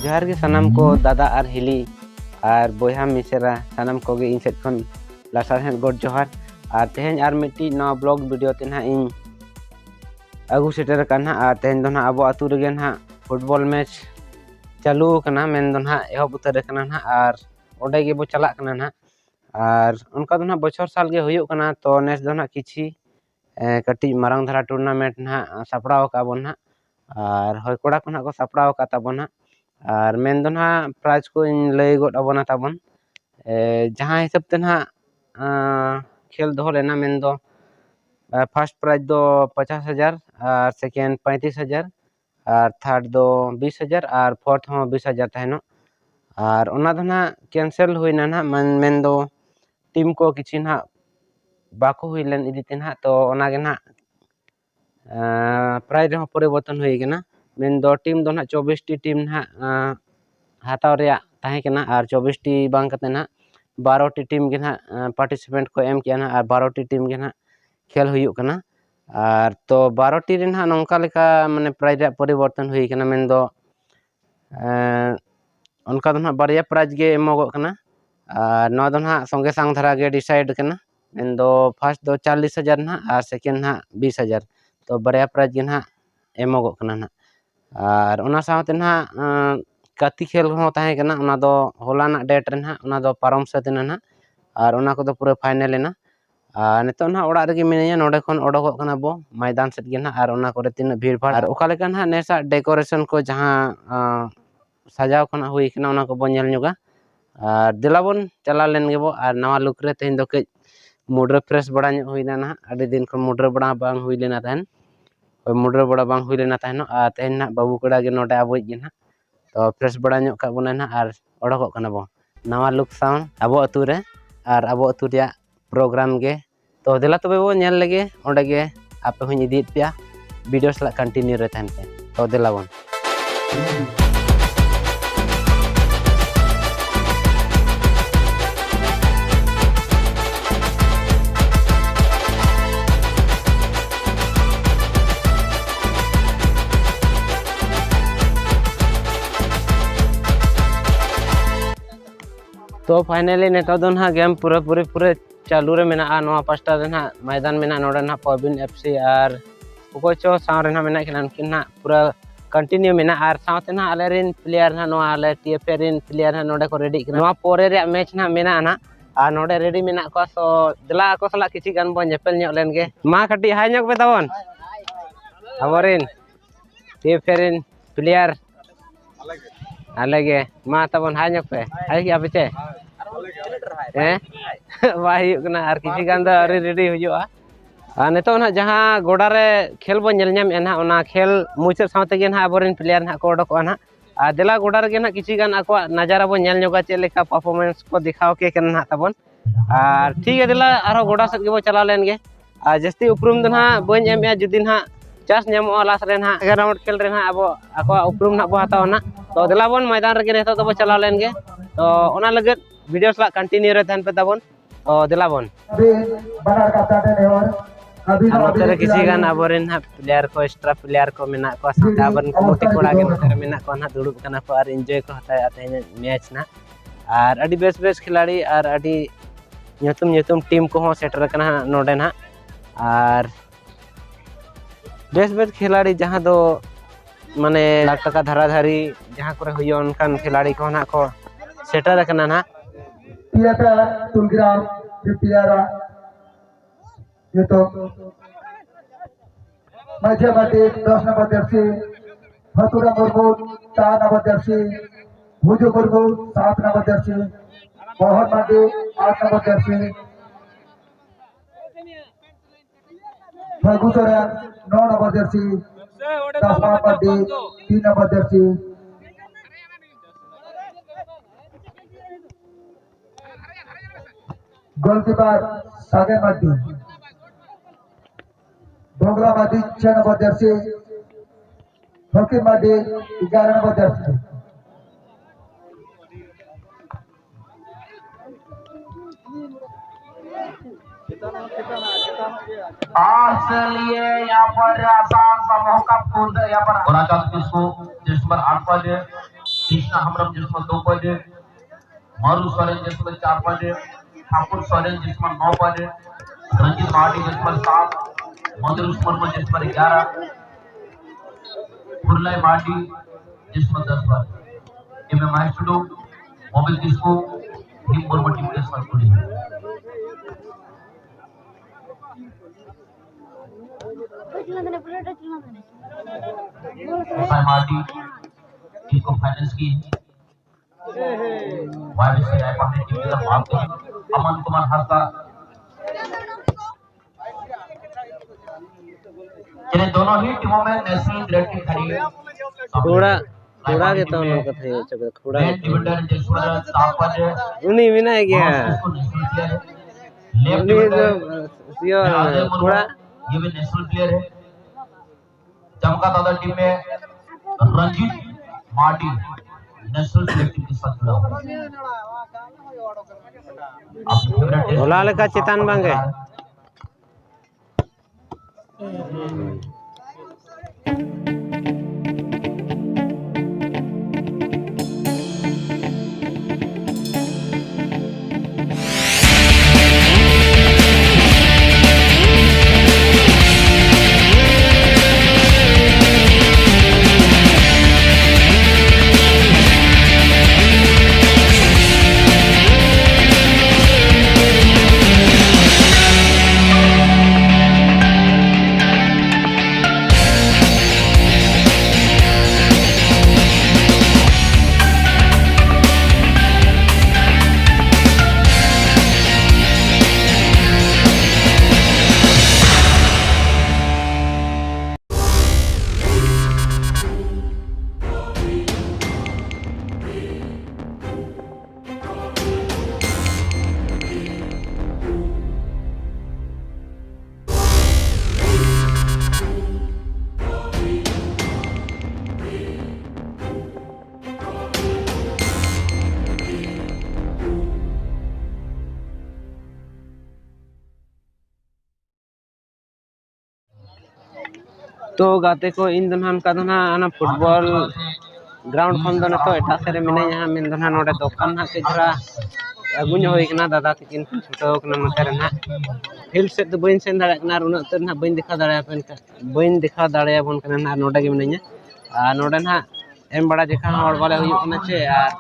जोहार गे सानाम को दादा और हिली और बोहा मिसेरा सानाम को गे इन सेट खन लासार हेन गोड जोहार और तेहेन और मिट्टी नवा ब्लॉग वीडियो ते ना इन अगु सेटर कना और तेहेन दो ना अब आतु रेगे ना फुटबॉल मैच चालू कना मेन दो ना एहब उतर कना ना और ओडे गे बो चला कना ना और उनका दो ना बछर साल गे हुयो कना तो नेस दो ना किछि कटी मारंग धारा टूर्नामेंट ना सापड़ाव का बन ना और हय कोड़ा को ना को सापड़ाव का ताबना और मेन दो ना प्राइज को इन लय गोड अबना ताबन जहां हिसाब ते ना खेल दो लेना मेन दो फर्स्ट प्राइज दो 50,000 और सेकेंड 35,000 और थर्ड दो 20,000 और फोर्थ हो 20,000 तहनो और ओना दो ना कैंसिल हुईना ना मेन दो टीम को किछि ना बाको हुईलन इदिते ना तो ओना गे ना प्राइज हो परिवर्तन हुई गना मेन दो टीम दो ना 24 टी टीम ना हाताव रे ताहे कना और 24 टी बांग कते ना 12 टी टीम गे ना पार्टिसिपेंट को एम किया ना और 12 टी टीम गे ना खेल हुई कना और तो 12 टी रे ना नोंका लेका माने प्राइज परिवर्तन हुई कना मेन दो उनका दो ना बारिया प्राइज गे एमोगो कना और नो दो ना संगे संग धरा गे डिसाइड कना मेन दो फर्स्ट दो 40,000 ना और सेकेंड ना 20,000 तो बारिया प्राइज गे ना एमोगो कना ना और ओना सावते ना कति खेल हो ताहे कना ओना दो होलाना डेट रे ना ओना दो पारम सतेना ना और ओना को दो पूरा फाइनल लेना नितो ना ओड़ा रे मिनिया नोडे खन ओडोगो कना बो मैदान सेट गे ना और ओना करे तीन भीड़ भाड़ और ओका लेका ना नेसा डेकोरेशन को जहां सजाव खना हुई कना ओना को बो नेल नुगा और दिलाबन चला लेन गे बो और नवा लुक रे तेन दो के मूड रे फ्रेश बड़ा न्य हुईना ना अडी दिन खन मूड रे बड़ा बांग हुई लेना तहन मुड्रे बड़ा बांग हुई लेना तहनो और तेन ना बाबू कड़ा गे नोडे आबोज गे ना तो फ्रेश बड़ा न्य का बोना ना और ओडोगो कना बो नवा लुक साउंड अबो अतु रे और अबो अतु रिया प्रोग्राम गे तो दिला तबे बो नेल लेगे ओंडे गे आपे हुई इदी पिया वीडियो सला कंटिन्यू रे तहन पे तो दिला बोन तो फाइनली नेता दो ना गेम पूरे चालू रे मेना नवा पास्टा रे ना मैदान मेना नोडे ना पबिन एफसी और उकोचो साव रे ना मेना किन ना पूरा कंटिन्यू मेना और सावते ना आले रिन प्लेयर ना नवा आले टीएफए रिन प्लेयर ना नोडे को रेडी कना नवा पोरे रे मैच ना मेना ना और नोडे रेडी मेना को सो दिला को सला किछि गान बो नेपेल न्यो लेन गे मा खटी हाय न्यो पे ताबन अबरिन टीएफए रिन प्लेयर अलगे मा ताबन हाय न्यो पे हाय कि आपे वाही कना और किसी गान दा रेडी हुजुआ और नेतो ना जहां गोडा रे खेल बो नेल नाम एना ओना खेल मुचाद सावते गे ना अबरिन प्लेयर ना को ओडको ना आ दिला गोडा रे ना किसी गान आको नजारा बो नेल न्योगा चे लेका परफॉर्मेंस को दिखाओ के कना ना ताबन और ठीक है दिला आरो गोडा सेट गे बो चला लेन गे आ जस्ती उपरुम द ना बन एम जुदी ना चास नामो लास रे ना ग्राउंड खेल रे ना अब आको उपरुम ना बो हताव ना तो दिला बन मैदान रे नेतो तो बो चला लेन गे तो ओना लगे वीडियो सला कंटिन्यू रे तहन पे ताबन तो दिला बन नोते किसी गान अबरेन ना प्लेयर को एक्स्ट्रा प्लेयर को मेना को साथे अबरन कमिटी कोड़ा गे नोते मेना को ना दुड़ुब कना को और एंजॉय को हता आते मैच ना और अडी बेस खिलाड़ी और अडी न्यूतुम टीम को हो सेटर कना नोडे ना और बेस खिलाड़ी जहां दो माने लाख टका धराधारी जहां करे हुयो उनकान खिलाड़ी को ना को सेटर कना ना पियाटा तुलग्राम पियारा ये तो मध्य बाटे 10 number jersey Hatura Murmu 4 number jersey Bhujo Murmu 7 number jersey Mohan Mati 8 number jersey Phagu Soren 9 number jersey Dasma Mati 3 number Jersey goalkeeper सागे माटी डोंगरा माटी 6 नंबर जर्सी फकीर माटी 11 नंबर जर्सी लिए यहाँ पर आसान सा मौका यहाँ पर जिस पर 8 कृष्णा हमरम जिसमें 2 पॉइंट, मारू सोरेन जिसमें 4 पॉइंट, ठाकुर सोरेन जिसमें 9 पॉइंट, रंजित मार्टी जिसमें 7, मधुर मुर्मू जिसमें 11, फुरलाई मार्टी जिसमें 10 पॉइंट। टीम में माइस्टो मोबिल किसको टीम मुर्मू टीम के साथ जुड़ी है। मार्टी टीम को फाइनेंस की वायरस राय पांडे टीम के बात करें अमन कुमार हास्ता चले दोनों ही टीमों में नेशनल ग्रेड की खड़ी थोड़ा थोड़ा के तो उन्होंने कथे चक्कर थोड़ा डिफेंडर जिसमें 7 पॉइंट उन्हीं बिना है क्या लेफ्ट उन्हीं डिफेंडर जो थोड़ा ये भी नेशनल प्लेयर है। चमका दादा टीम में Ranjit Marti national player team के साथ जुड़ा हुआ है। होला लेका चितान बांगे तो गाते को इन दोनों का दोना आना फुटबॉल ग्राउंड खन दोना तो एटा सेरे मिने यहाँ मिन दोना नोडे दुकान ना के जरा अगुन होई कना दादा तकिन छुटो कना नते रे ना फील्ड से तो बइन सेन दाड़ा कना उना तो ना बइन दिखा दाड़ा अपन का बइन दिखा दाड़ा बन कना ना नोडे के मिने आ नोडे ना एम बड़ा जेखा हड़ वाले हुई कना छे आर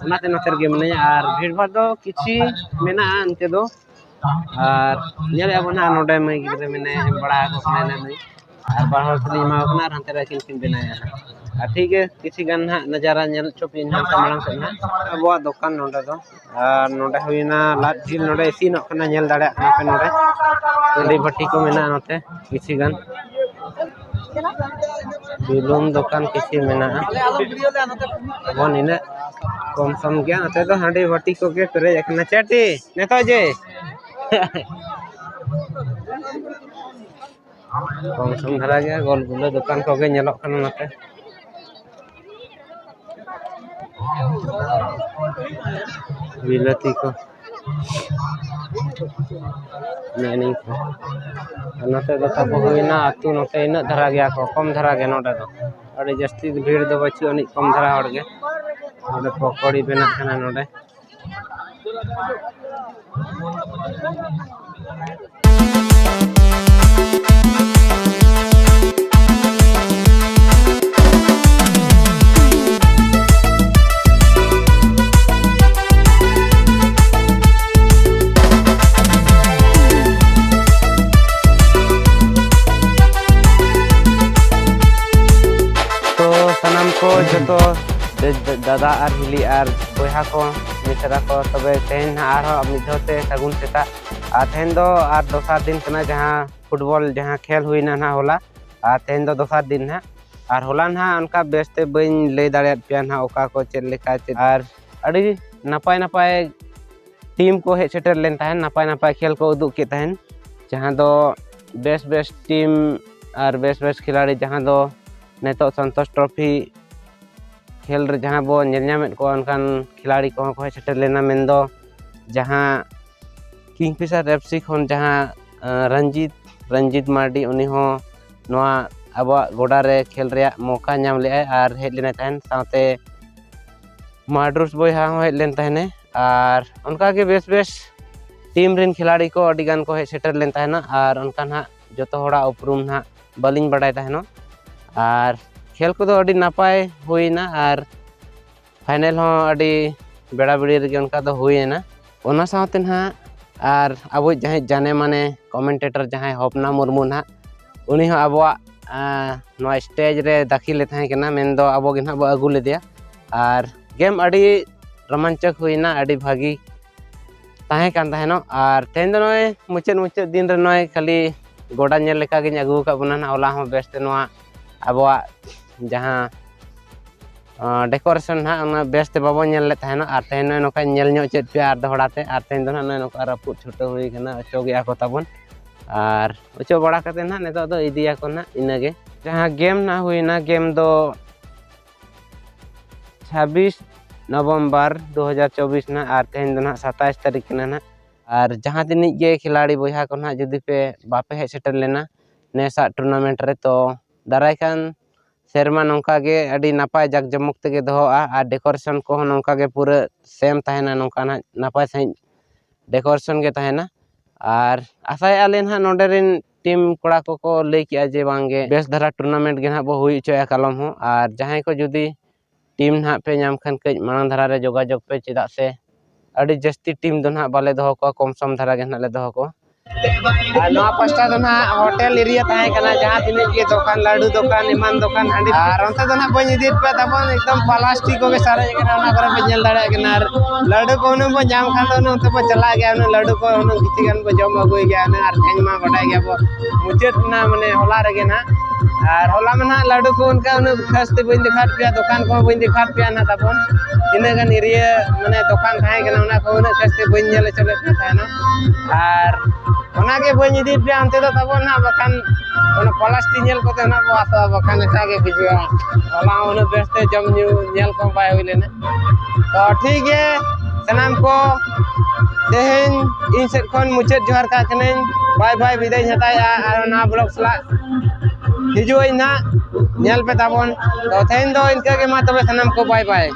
उनाते नते गे मिने आर भीड़ भाड़ दो किछि मेना अनके दो आर नेले बना नोडे मै गिरे मिने एम बड़ा को कना नै और बाहर से मा अपना हंते रखिन किन बनाया है ठीक है किसी गन ना नजारा नेल चोपी ना मांग से ना अबवा दुकान नोडे दो और नोडे हुईना लाट झील नोडे इसी न कना नेल दाड़ा पे नोडे नडी भट्टी को मेना नते किसी गन बिलुन दुकान किसी मेना वन इने कम सम गया नते तो हंडी भट्टी को के पेरे एकना चेटी नेतो जे कम सम धरा गया गोल गुलो दुकान को के नेलो कना नते बिलती को नहीं को नते दो तब होइना अतु नते इन धरा गया को कम धरा गया नोडे दो अड़ी जस्ती भीड़ दो बच्ची अनी कम धरा हड़ गे नोडे पकड़ी बेना खाना नोडे को जो दादा और हिली और बहा को मिसरा को तब तेन मिधते सगुन सेता तेन दो और दोसार दिन कना जहाँ फुटबॉल जहाँ खेल हुईना ना होला और तेन दो दोसार दिन ना और होला ना उनका बेस्ते बन लय दाड़े पे ना ओका को चेक लेका और अड़ी नपाय नपाय टीम को हेज सेटर लेन तहन नपाय नपाय खेल को उदुग के तहन जहाँ दो बेस्ट टीम और बेस्ट खिलाड़ी जहाँ दो नेतो संतोष ट्रॉफी खेल जहाँ बो नेलनामेद को अनकान खिलाड़ी को हेज सेटर लेना मेंदो जहाँ किंगफिशर एफसी खन जहाँ रंजीत मार्डी उनी हो नवा अब गोडा रे खेल रे मौका नाम ले और हेज लेना तहन साथे मार्ड्रूस बॉयहा हेज लेन तहने और उनका के बेस बेस टीम रिन खिलाड़ी को अड़ी गान को हेज सेटर लेन तहना और उनका ना जो होड़ा उपरूम ना बलिंग बड़ाई तहनो और खेल को अड़ी नापाय हुईना और फाइनल हो अड़ी बेड़ा बेड़ी रगे उनका तो हुईना ओना साथे ना और अब जहाँ जाने माने कमेंटेटर जहाँ होपना मुर्मू ना उनी हो अब स्टेज रे दाखिल तहना मेन दो अब गे ना अगू लेदिया और गेम अड़ी रोमांचक हुईना अड़ी भागी तहें कान तहनो और तेन दो नय मुचाद मुचाद दिन रे नय खाली गोडा नेल लेका गे अगू का बना ना ओला हो बेस्ट नवा अब जहाँ डेकोरेशन ना उना बेस्ट बाबो नेल ले तहनो और तेन नोका नेल नो चेद पे आर दोहड़ाते और तेन दो ना नोका रपुद छुटो हुई कना अचो गया को ताबन और अचो बड़ा कते ना नेतो दो इदिया को ना इनागे जहाँ गेम ना हुईना गेम दो 26 नवंबर 2024 ना और तेन दो ना 27 तारीख ना और जहाँ तीन के खिलाड़ी बहा को ना जुदी पे बापे हेज सेटर लेना नेसा टूर्नामेंट रे तो दारायकान सेरमा नौका के अड़ी नापाय जग जमुक तेगे दोहोआ और डेकोरेशन को नौका के पूरा सेम तहना नौका ना नापाय सही डेकोरेशन के तहना और आशाय आले ना नोडे रिन टीम कोड़ा को लई किया जे बांगे बेस धरा टूर्नामेंट के ना बो हुई चोया कलम हो और जहाँ को जुदी टीम ना पे नाम खान कई मांग धरा रे जोगाजोग पे चेदा से अड़ी जस्ती टीम दो ना बाले दोहो को कम सम धरा के ना ले दोहो को पास्टा दो ना होटल एरिया तहे कना जहाँ तीन के दुकान लाडू दुकान ईमान दुकान हांडी और अंत दो ना बन इदी पे तबन एकदम प्लास्टिक को के सारे कना ना करे पे नेल दाड़ा कना लाडू को न जाम खान दो न तो चला गया न लाडू को न किछि गान को जम अगुई गया न और तेज मा बडाई गया बो मुचेत ना माने होला रगे ना और होला में ना लाडू को उनका उन खस्ते बइन दिखात पे दुकान को बइन दिखात पे ना तबन तीन गान एरिया माने दुकान थाए कना ना को उन खस्ते बइन नेले चले था ना और ओना के बइन इदी पे अंते दो तबन ना बखान ओना प्लास्टिक नेल को ना बो बखान एटा के बिजुआ होला उन बेस्ते जम न्यू नेल को पाए होइले ना तो ठीक है सनाम को तेहन इन सेट खन मुचाद जोहार का कनेन बाय बाय विदाय हताया और ना ब्लॉग सला हिजुई ना नेल पे ताबन तो तेहन दो इनका के मा तबे सनाम को बाय बाय।